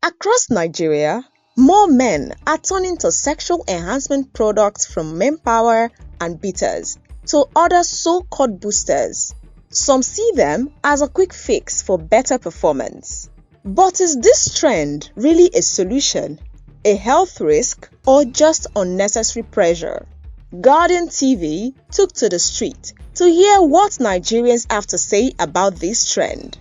Across Nigeria, more men are turning to sexual enhancement products from manpower and bitters to other so-called boosters. Some see them as a quick fix for better performance. But is this trend really a solution, a health risk, or just unnecessary pressure? Guardian TV took to the street to hear what Nigerians have to say about this trend.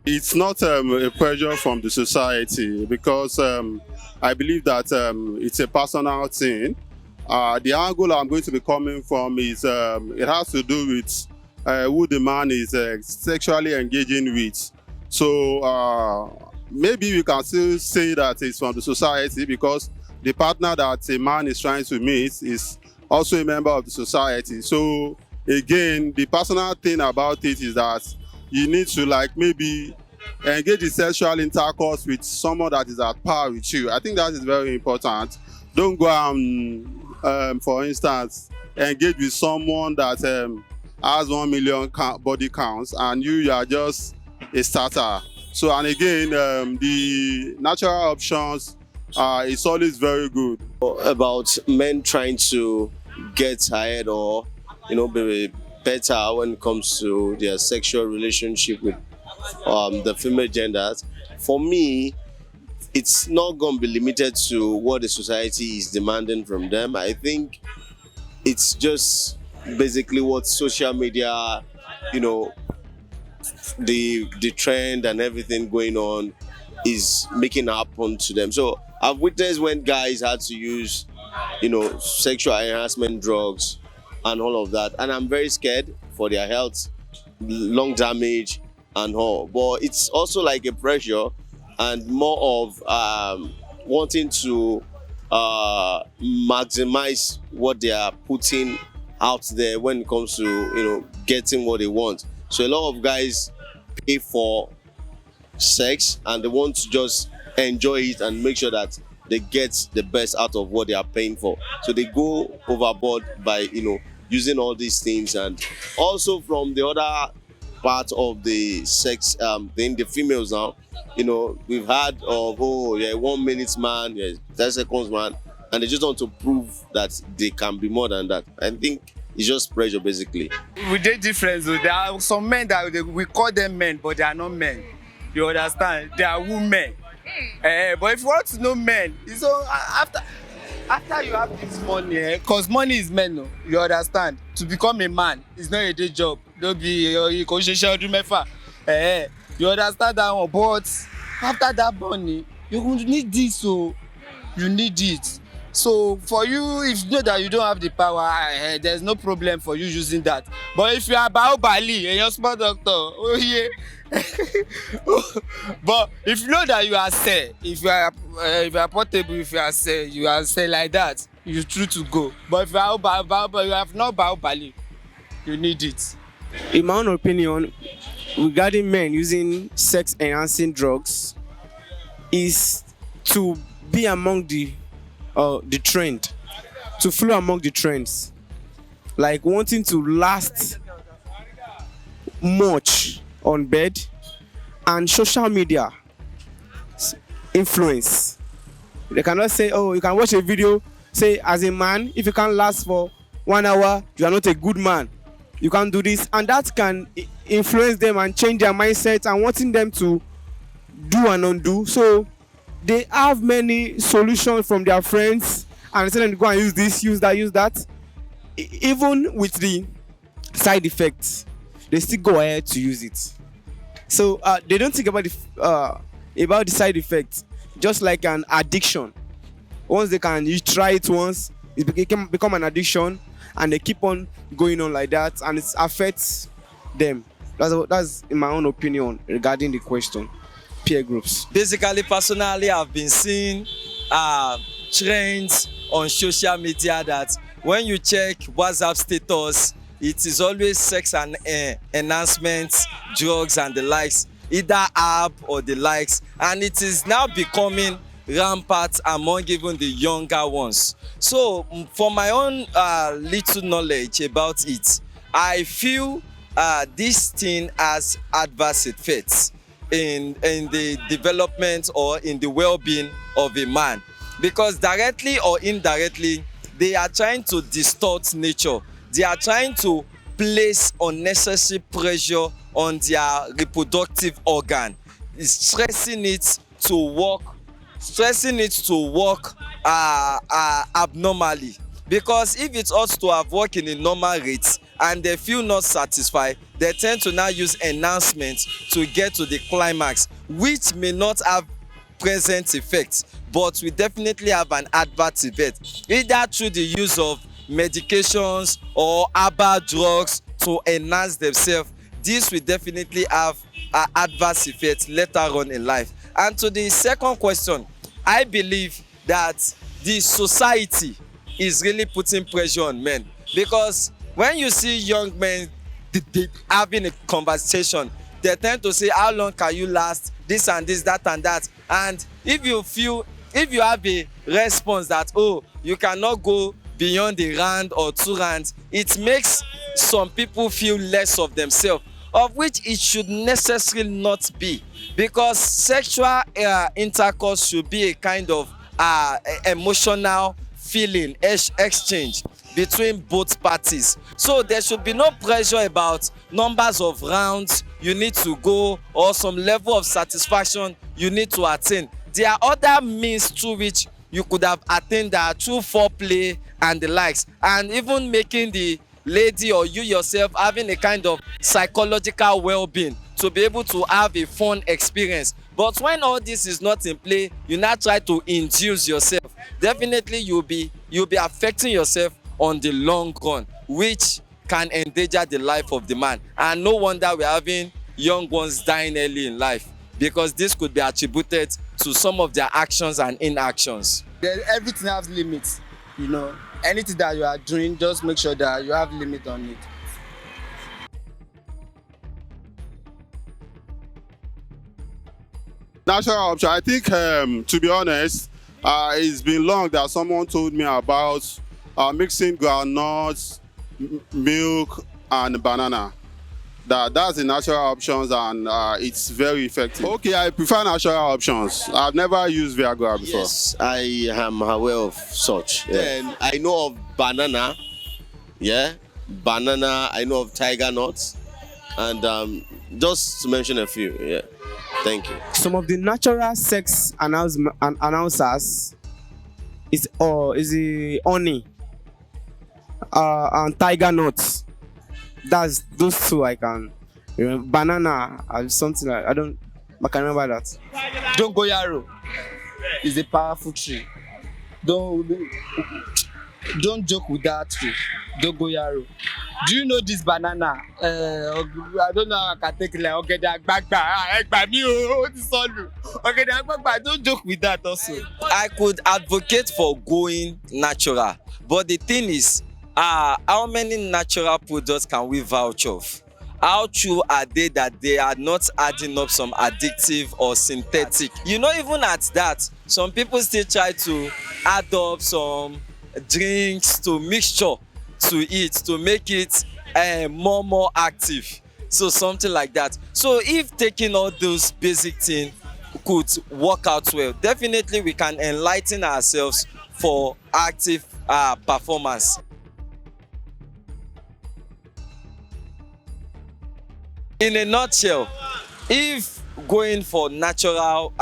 It's not a pressure from the society because I believe that it's a personal thing. The angle I'm going to be coming from is it has to do with who the man is sexually engaging with. So maybe we can still say that it's from the society because the partner that a man is trying to meet is also a member of the society. So again, the personal thing about it is that you need to maybe engage in sexual intercourse with someone that is at par with you. I think that is very important. Don't go and, for instance, engage with someone that has 1 million body counts and you are just a starter. So, and again, the natural options is always very good. About men trying to get ahead or be better when it comes to their sexual relationship with the female genders. For me, it's not going to be limited to what the society is demanding from them. I think it's just basically what social media, the trend and everything going on is making happen to them. So I've witnessed when guys had to use, sexual enhancement drugs and all of that, and I'm very scared for their health, lung damage and all. But it's also like a pressure and more of wanting to maximize what they are putting out there when it comes to getting what they want. So a lot of guys pay for sex and they want to just enjoy it and make sure that they get the best out of what they are paying for. So they go overboard by using all these things. And also from the other part of the sex, then the females now, we've had of 1 minute man, 10 seconds man, and they just want to prove that they can be more than that. I think it's just pressure basically. We did difference. There are some men that we call them men, but they are not men. You understand? They are women. But if you want to know men, so after you have this money, because money is men, no? You understand? To become a man, it's not a day job. Don't be you understand that one? But after that money, you need this, so you need it. So for you, if you know that you don't have the power, there's no problem for you using that. But if you are Bali and you're small doctor, but if you know that you are say, if you are portable, if you are say like that, you true to go. But if you are you have not Bali, you need it. In my own opinion, regarding men using sex enhancing drugs, is to be among the trend, to flow among the trends, like wanting to last much on bed, and social media influence. They cannot say, oh, you can watch a video, say as a man, if you can't last for 1 hour, you are not a good man. You can't do this, and that can influence them and change their mindset and wanting them to do and undo. So they have many solutions from their friends and tell them to go and use this, use that. Even with the side effects, they still go ahead to use it. So they don't think about the side effects, just like an addiction. Once you try it once, it can become an addiction, and they keep on going on like that, and it affects them. That's in my own opinion regarding the question. Peer groups. Basically, personally, I've been seeing trends on social media that when you check WhatsApp status, it is always sex and enhancement, drugs and the likes, either app or the likes, and it is now becoming rampant among even the younger ones. So for my own little knowledge about it, I feel this thing has adverse effects in the development or in the well-being of a man, because directly or indirectly they are trying to distort nature. They are trying to place unnecessary pressure on their reproductive organ, stressing it to work abnormally, because if it ought to have worked in a normal rate and they feel not satisfied, they tend to now use enhancement to get to the climax, which may not have present effects but will definitely have an adverse effect, either through the use of medications or herbal drugs to enhance themselves. This will definitely have an adverse effect later on in life. And to the second question, I believe that the society is really putting pressure on men, because when you see young men having a conversation, they tend to say, how long can you last, this and this, that and that. And if you have a response that, oh, you cannot go beyond a round or 2 rounds, it makes some people feel less of themselves, of which it should necessarily not be, because sexual intercourse should be a kind of emotional feeling exchange between both parties. So there should be no pressure about numbers of rounds you need to go or some level of satisfaction you need to attain. There are other means through which you could have attained that, through foreplay and the likes, and even making the lady or you yourself having a kind of psychological well-being to be able to have a fun experience. But when all this is not in play, you now try to induce yourself, definitely you'll be affecting yourself on the long run, which can endanger the life of the man. And no wonder we're having young ones dying early in life, because this could be attributed to some of their actions and inactions. Everything has limits, you know. Anything that you are doing, just make sure that you have limit on it. Natural option. I think, to be honest, it's been long that someone told me about mixing groundnuts, milk, and banana. That's the natural options, and it's very effective. Okay, I prefer natural options. I've never used Viagra before. Yes, I am aware of such. Then I know of banana. Yeah, banana. I know of tiger nuts, and just to mention a few. Yeah, thank you. Some of the natural sex announcers is the honey and tiger nuts. That's those two I can remember. Banana or something like I can remember that. Dongoyaro is a powerful tree. Don't joke with that tree. Dongoyaro. Do you know this banana? I don't know how I can take it like Ogede Agbagba. Don't joke with that also. I could advocate for going natural, but the thing is, how many natural products can we vouch of? How true are they that they are not adding up some addictive or synthetic? You know, even at that, some people still try to add up some drinks to mixture to it to make it more active. So something like that. So if taking all those basic things could work out well, definitely we can enlighten ourselves for active performance. In a nutshell, if going for natural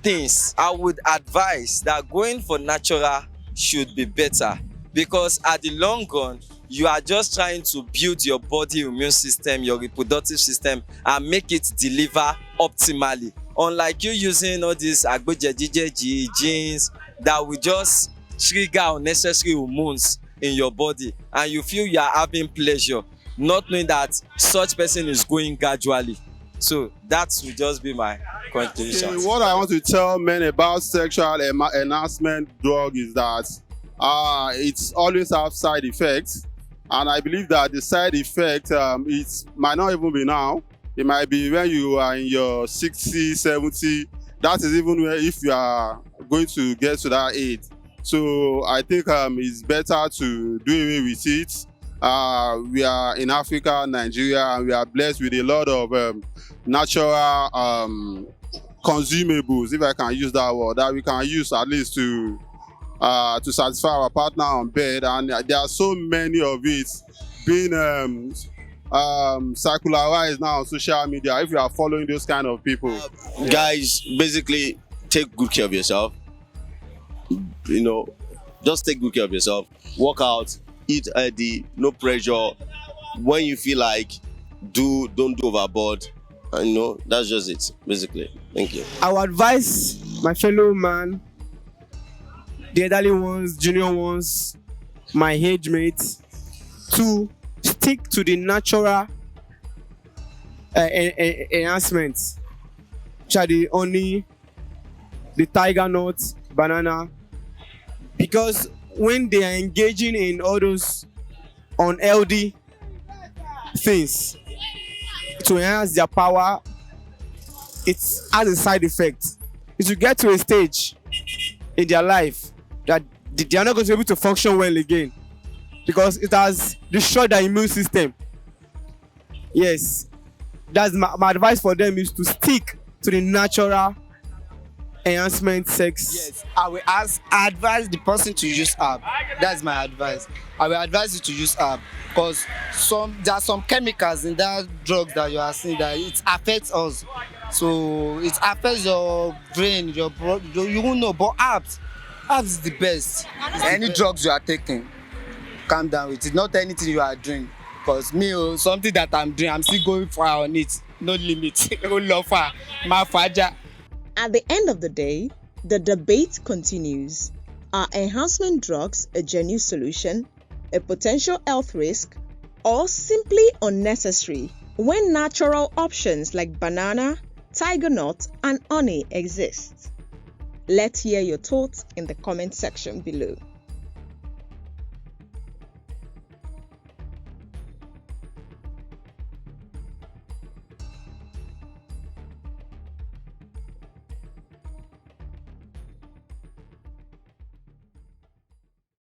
things, I would advise that going for natural should be better, because at the long run, you are just trying to build your body immune system, your reproductive system, and make it deliver optimally. Unlike you using all these agbojejijeji genes that will just trigger unnecessary hormones in your body, and you feel you are having pleasure, not knowing that such person is going gradually. So that will just be my conclusion. Okay, what I want to tell men about sexual enhancement drug is that it's always have side effects, and I believe that the side effect it might not even be now. It might be when you are in your 60, 70. That is even where if you are going to get to that age. So I think it's better to do away with it. We are in Africa, Nigeria, and we are blessed with a lot of natural consumables, if I can use that word, that we can use at least to satisfy our partner on bed. And there are so many of it being circularized now on social media. If you are following those kind of people, Guys, basically, take good care of yourself. You know, just take good care of yourself. Work out, eat healthy, no pressure. When you feel like, don't do overboard. And you know, that's just it, basically. Thank you. I would advise my fellow man, the elderly ones, junior ones, my age mates, to stick to the natural enhancements, which are the honey, the tiger nut, banana, because when they are engaging in all those unhealthy things to enhance their power, it has a side effect. It will get to a stage in their life that they are not going to be able to function well again because it has destroyed their immune system. Yes, that's my advice for them is to stick to the natural enhancement sex. Yes, I advise the person to use herb. That's my advice. I will advise you to use herb because there are some chemicals in that drugs that you are seeing that it affects us. So it affects your brain, your blood. You won't know, but herbs is the best. Any drugs you are taking, calm down with it. Not anything you are doing. Because me, something that I'm doing, I'm still going far on it. No limit. At the end of the day, the debate continues. Are enhancement drugs a genuine solution, a potential health risk, or simply unnecessary when natural options like banana, tiger nut, and honey exist? Let's hear your thoughts in the comment section below.